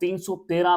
313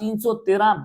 313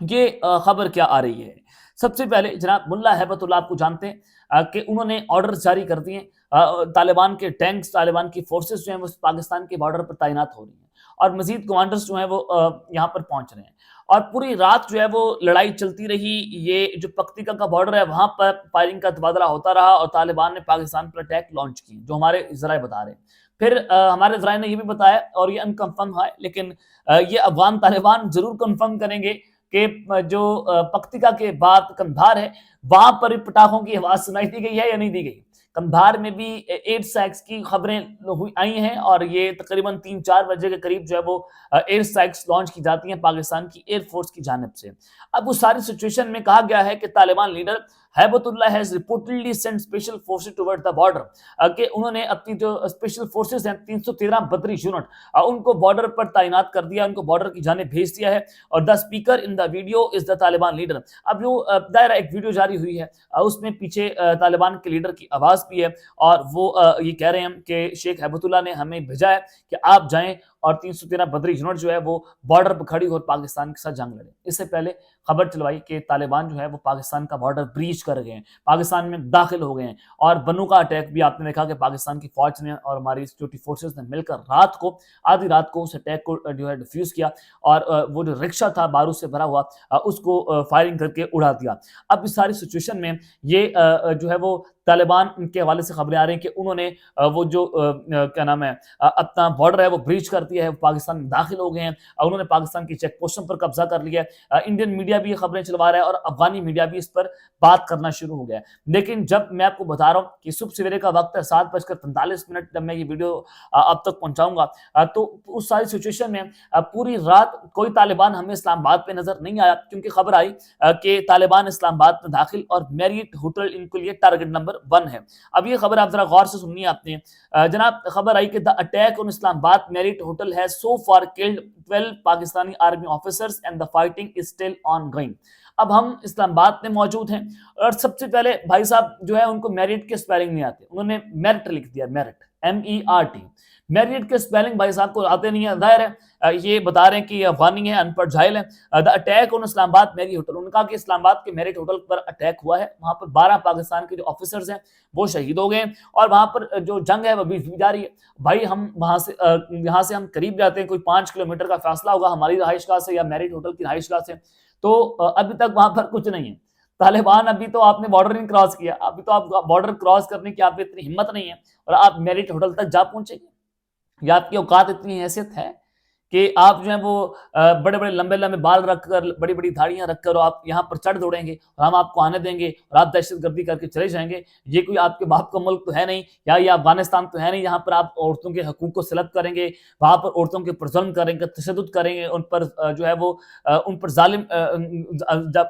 یہ خبر کیا آ رہی ہے؟ سب سے پہلے جناب ملا ہیبت اللہ آپ کو جانتے ہیں کہ انہوں نے آرڈر جاری کر دیے، طالبان کے ٹینکس، طالبان کی فورسز جو ہیں وہ پاکستان کے بارڈر پر تعینات ہو رہی ہیں، اور مزید کمانڈرز جو ہیں وہ یہاں پر پہنچ رہے ہیں، اور پوری رات جو ہے وہ لڑائی چلتی رہی۔ یہ جو پکتیکا کا بارڈر ہے وہاں پر فائرنگ کا تبادلہ ہوتا رہا، اور طالبان نے پاکستان پر اٹیک لانچ کی، جو ہمارے ذرائع بتا رہے ہیں۔ پھر ہمارے ذرائع نے یہ بھی بتایا، اور یہ انکنفرم ہے، لیکن یہ افغان طالبان ضرور کنفرم کریں گے کہ جو پکتیکا کے بعد کندھار ہے وہاں پر پٹاخوں کی آواز سنائی دی گئی ہے یا نہیں دی گئی۔ کندھار میں بھی ایئر سٹرائکس کی خبریں آئی ہیں، اور یہ تقریباً 3-4 بجے کے قریب جو ہے وہ ایئر سٹرائکس لانچ کی جاتی ہیں پاکستان کی ایئر فورس کی جانب سے۔ اب اس ساری سچویشن میں کہا گیا ہے کہ Taliban leader Hibatullah has reportedly send special forces toward the border, کہ انہوں نے اپنی جو اسپیشل فورسز ہیں 313 بدری یونٹ ان کو بارڈر پر تعینات کر دیا، ان کو بارڈر کی جانب بھیج دیا ہے، اور the speaker in the video is the Taliban leader. اب جو دائرہ ایک ویڈیو جاری ہوئی ہے اس میں پیچھے طالبان کے لیڈر کی آواز بھی ہے، اور وہ یہ کہہ رہے ہیں کہ شیخ ہیبت اللہ نے ہمیں بھیجا ہے کہ آپ جائیں اور 313 بدری یونٹ جو ہے وہ بارڈر پر کھڑی اور پاکستان کے ساتھ جنگ لڑے۔ اس سے پہلے خبر چلوائی کہ طالبان جو ہے وہ پاکستان کا بارڈر بریچ کر گئے ہیں، پاکستان میں داخل ہو گئے ہیں، اور بنو کا اٹیک بھی آپ نے دیکھا کہ پاکستان کی فوج نے اور ہماری سیکورٹی فورسز نے مل کر آدھی رات کو اس اٹیک کو جو ہے ڈیفیوز کیا، اور وہ جو رکشہ تھا بارود سے بھرا ہوا اس کو فائرنگ کر کے اڑا دیا۔ اب اس ساری سچویشن میں یہ جو ہے وہ طالبان کے حوالے سے خبریں آ رہی ہیں کہ انہوں نے وہ جو کیا نام ہے اپنا بارڈر ہے وہ بریچ کر دیا ہے، پاکستان میں داخل ہو گئے ہیں، اور انہوں نے پاکستان کی چیک پوسٹوں پر قبضہ کر لیا ہے۔ انڈین میڈیا بھی یہ خبریں چلوا رہا ہے، اور افغانی میڈیا بھی اس پر بات کرنا شروع ہو گیا ہے۔ لیکن جب میں آپ کو بتا رہا ہوں کہ صبح سویرے کا وقت ہے 7:45 جب میں یہ ویڈیو اب تک پہنچاؤں گا، تو اس ساری سچویشن میں پوری رات کوئی طالبان ہمیں اسلام آباد پہ نظر نہیں آیا، کیونکہ خبر آئی کہ طالبان اسلام آباد میں داخل، اور میریٹ ہوٹل ان کے لیے ٹارگٹ نمبر 1 ہے۔ اب یہ خبر آپ ذرا غور سے سننی ہے آپ نے۔ جناب خبر آئی کہ دا اٹیک آن اسلام آباد Marriott hotel has so for killed 12 Pakistani army officers and the fighting is still on going. اب ہم اسلام آباد میں موجود ہیں، اور سب سے پہلے بھائی صاحب جو ہے ان کو میرٹ کے سپیلنگ نہیں آتے، انہوں نے میرٹ لکھ دیا، میرٹ MERT۔ میرٹ کے سپیلنگ بھائی صاحب کو آتے نہیں ہے، ظاہر ہے یہ بتا رہے ہیں کہ یہ افغانی ہے، ان پڑھ جاہل ہے۔ دا اٹیک آن اسلام آباد میرٹ ہوٹل، انہوں نے کہا کہ اسلام آباد کے میرٹ ہوٹل پر اٹیک ہوا ہے، وہاں پر 12 پاکستان کے جو آفیسرز ہیں وہ شہید ہو گئے ہیں، اور وہاں پر جو جنگ ہے وہ بھی جاری ہے۔ بھائی ہم وہاں سے یہاں سے ہم قریب جاتے ہیں، کوئی 5 کلومیٹر کا فاصلہ ہوگا ہماری رہائش گاہ سے یا میرٹ ہوٹل کی رہائش گاہ سے، تو ابھی تک وہاں پر کچھ نہیں ہے۔ طالبان ابھی تو آپ نے بارڈر نہیں کراس کیا، ابھی تو آپ بارڈر کراس کرنے کی آپ اتنی ہمت نہیں ہے، اور آپ میرٹ ہوٹل تک جا پہنچے گے، یا آپ کی اوقات اتنی حیثیت ہے کہ آپ جو ہیں وہ بڑے بڑے لمبے لمبے بال رکھ کر، بڑی بڑی دھاڑیاں رکھ کر، اور آپ یہاں پر چڑھ دوڑیں گے، اور ہم آپ کو آنے دیں گے، اور آپ دہشت گردی کر کے چلے جائیں گے؟ یہ کوئی آپ کے باپ کا ملک تو ہے نہیں، یا یہ افغانستان تو ہے نہیں جہاں پر آپ عورتوں کے حقوق کو سلب کریں گے، وہاں پر عورتوں کے پر ظلم کریں گے، تشدد کریں گے، ان پر جو ہے وہ ان پر ظالم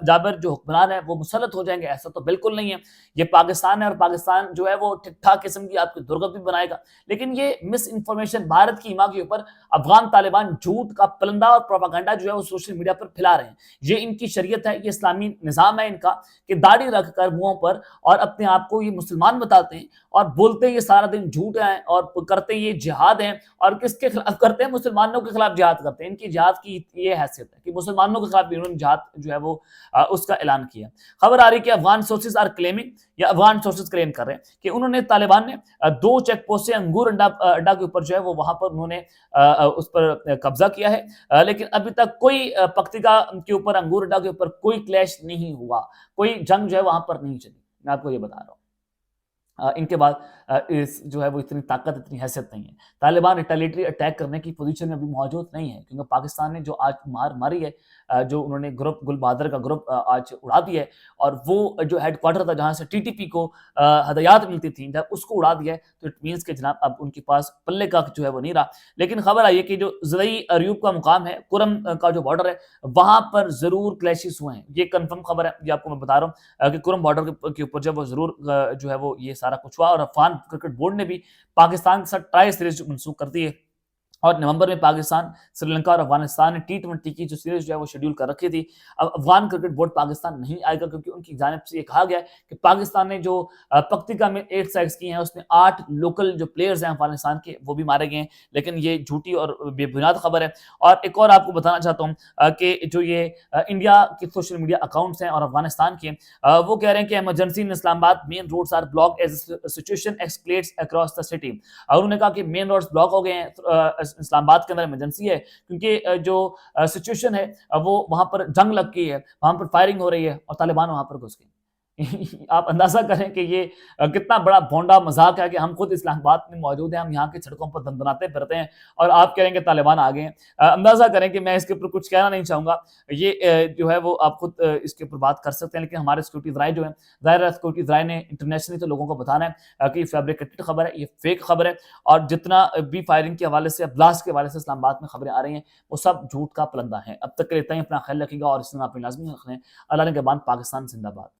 جابر جو حکمران ہے وہ مسلط ہو جائیں گے؟ ایسا تو بالکل نہیں ہے۔ یہ پاکستان ہے، اور پاکستان جو ہے وہ ٹھیک ٹھاک قسم کی آپ کی درگت بھی بنائے گا، لیکن یہ مس انفارمیشن بھارت کی ایما کے اوپر افغان طالبان جھوٹ کا پلندہ اور پروپیگنڈا جو ہے وہ سوشل میڈیا پر پھیلا رہے ہیں۔ یہ ان کی شریعت ہے، یہ اسلامی نظام ہے ان کا، کہ داڑھی رکھ کر منہوں پر، اور اپنے آپ کو یہ مسلمان بتاتے ہیں، اور بولتے یہ سارا دن جھوٹ ہیں، اور کرتے یہ جہاد ہیں، اور کس کے خلاف کرتے ہیں؟ مسلمانوں کے خلاف جہاد کرتے ہیں۔ ان کی جہاد کی یہ حیثیت ہے کہ مسلمانوں کے خلاف انہوں نے جہاد جو ہے وہ اس کا اعلان کیا۔ خبر آ رہی کہ افغان سورسز آر کلیمنگ، یا افغان سورسز کلیم کر رہے ہیں کہ انہوں نے طالبان نے 2 چیک پوسٹ سے انگور اڈا کے اوپر جو ہے وہ وہاں پر انہوں نے اس پر قبضہ کیا ہے، لیکن ابھی تک کوئی پکتیکا کے اوپر، انگور اڈا کے اوپر کوئی کلیش نہیں ہوا، کوئی جنگ جو ہے وہاں پر نہیں چلی۔ میں آپ کو یہ بتا رہا ہوں ان کے بعد جو ہے وہ اتنی طاقت، اتنی حیثیت نہیں ہے۔ طالبان ریٹیلیٹری اٹیک کرنے کی پوزیشن میں ابھی موجود نہیں ہے، کیونکہ پاکستان نے جو آج مار ماری ہے، جو انہوں نے گروپ گل بہادر کا گروپ آج اڑا دیا ہے، اور وہ جو ہیڈ کوارٹر تھا جہاں سے TTP کو ہدایات ملتی تھیں، جب اس کو اڑا دیا ہے، تو اٹ مینس کہ جناب اب ان کے پاس پلے کا جو ہے وہ نہیں رہا۔ لیکن خبر آئی ہے کہ جو زرعی اریوب کا مقام ہے، کرم کا جو بارڈر ہے، وہاں پر ضرور کلیشز ہوئے ہیں، یہ کنفرم خبر ہے، یہ آپ کو میں بتا رہا ہوں کہ کرم بارڈر کے اوپر جو ضرور جو ہے وہ یہ سارا کچھ ہوا، اور افغان کرکٹ بورڈ نے بھی پاکستان کے ساتھ ٹرائی سیریز منسوخ کر دی ہے، اور نومبر میں پاکستان، سری لنکا اور افغانستان نے T20 کی جو سیریز جو ہے وہ شیڈیول کر رکھی تھی۔ اب افغان کرکٹ بورڈ پاکستان نہیں آئے گا کیونکہ ان کی جانب سے یہ کہا گیا ہے کہ پاکستان نے جو پکتیکا میں 8 سائیکس کی ہیں اس میں 8 لوکل جو پلیئرز ہیں افغانستان کے وہ بھی مارے گئے ہیں، لیکن یہ جھوٹی اور بے بنیاد خبر ہے۔ اور ایک اور آپ کو بتانا چاہتا ہوں کہ جو یہ انڈیا کے سوشل میڈیا اکاؤنٹس ہیں اور افغانستان کے، وہ کہہ رہے ہیں کہ emergency in Islamabad main roads are block as situation escalates across the city. اور انہوں نے کہا کہ مین روڈز بلاک ہو گئے ہیں، اسلام آباد کے اندر ایمرجنسی ہے کیونکہ جو سچویشن ہے وہ وہاں پر جنگ لگ گئی ہے، وہاں پر فائرنگ ہو رہی ہے اور طالبان وہاں پر گھس گئے۔ آپ اندازہ کریں کہ یہ کتنا بڑا بھونڈا مذاق ہے کہ ہم خود اسلام آباد میں موجود ہیں، ہم یہاں کی سڑکوں پر دندناتے پھرتے ہیں اور آپ کہہ رہے ہیں کہ طالبان آ گئے ہیں۔ اندازہ کریں کہ میں اس کے اوپر کچھ کہنا نہیں چاہوں گا، یہ جو ہے وہ آپ خود اس کے اوپر بات کر سکتے ہیں، لیکن ہمارے سیکورٹی ذرائع جو ہیں، ظاہر ہے سیکورٹی ذرائع نے انٹرنیشنلی تو لوگوں کو بتانا ہے کہ یہ فیبریکیٹڈ خبر ہے، یہ فیک خبر ہے، اور جتنا بھی فائرنگ کے حوالے سے، بلاسٹ کے حوالے سے اسلام آباد میں خبریں آ رہی ہیں وہ سب جھوٹ کا پلندہ ہیں۔ اب تک کے لیے اتنا ہی، اپنا خیال رکھیے گا اور اس میں اپنی لازمی رکھیں۔ اللہ نے کے بعد پاکستان زندہ باد۔